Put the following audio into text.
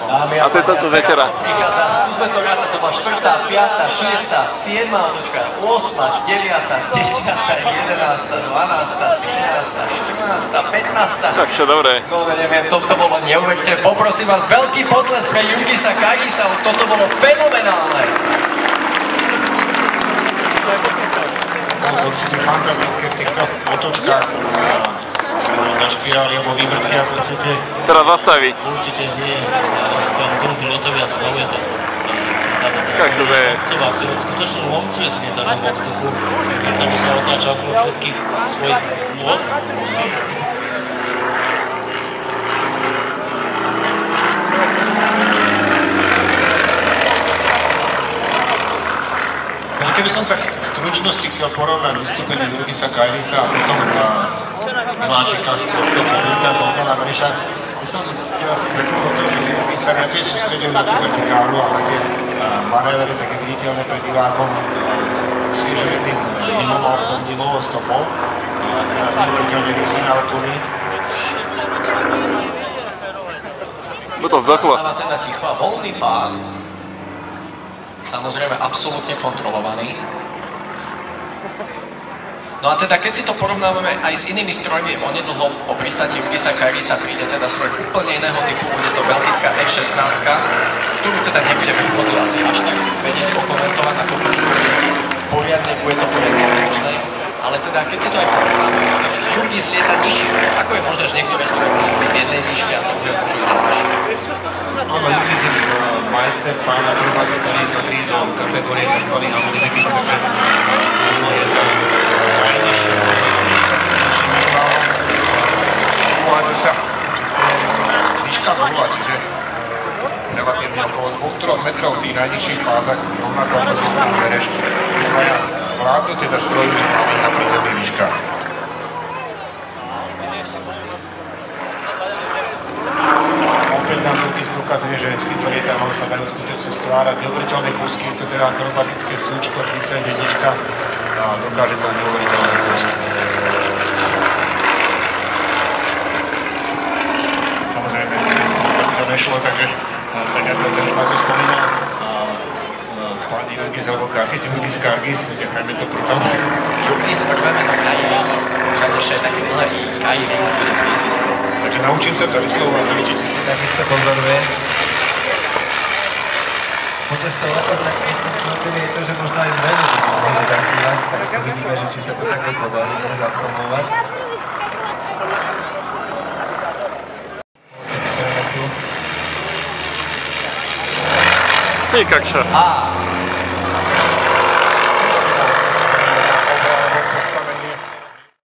A to je táto vetera. Skúsme to rátať, to bola 4., 5., 6., 7. otočka, 8., 9., 10., 11., 12., 13., 14., 15. Takže dobre. No neviem, toto bolo neuveriteľné. Poprosím vás, veľký potles pre Jurgisa Kargisa, toto bolo fenomenálne. Určite fantastické v týchto otočkách. Na špiráli alebo vývrtky, ako chcete. Teraz zastaví. Určite nie. Ten pilotovi a znovu je to. Takže to je. Pilot skutočne lomcuje s vietornom vo vzduchu. Tam sa otáča okolo všetkých svojich nôz. Takže keby som tak v stručnosti chcel porovnať vystúpenie Jurgisa Kargisa a potom Miláčika Strelského podľúka Zoltána Vereša, by som teda si zrekol do toho, že Jurgis sa viacej sústredil na tú vertikálu a na tie manévere, také viditeľné pred divákom, sviežuje tým dymovou stopou, teraz neuveriteľne vysí na letúny. Bo to zachlo. Stáva teda ticho a voľný pád, samozrejme absolútne kontrolovaný. No a teda keď si to porovnávame aj s inými strojmi, onedlho po pristáti Jurgisa Kargisa príde teda stroj úplne iného typu, bude to belgická F-16, ktorú teda nebudeme vôbec asi až tak vedieť okomentovať, ako poriadne, bude to poriadne náročné. Ale teda keď si to aj porovnáme, tak Jurgis lieta nižšie. Ako je možné, že niektoré stroje môžu byť v jednej výške a druhé môžu ísť za vyššie? Áno, Jurgis je majster, pán akrobat, ktorý patrí do kategórie tzv. Unlimited, takže je tam najnižšie uvádza sa, že to je výška 0, čiže relatívne okolo 2-3 metrov v tých najnižších fázach, rovnako ako Zoltán Vereš, vládnu teda stroju v malých a prízemných výškach. Opäť nám Jurgis dokazuje, že s týmto lietadlom sa dajú skutočne stvárať neuveriteľné kúsky, je to teda akrobatické súčko 31 a dokáže to neuveriteľné kúsky. Samozrejme, to nešlo, takže tak ako ten už Maťo spomínal, pán Jurgis alebo Kargis, Jurgis Kargis, nechajme to pri tom. Jurgis, prvé meno Kai Reis, ešte je také dlhé i Kai Reis bude priezvisko. Takže naučím sa to vyslovovať, vidíte. Takisto pozoruje. Počas toho sme myslím snúbili je to, že možno aj z vežu by mohli zakrývať, tak uvidíme, že či sa to také podarí dnes absolvovať. Ty kakša. A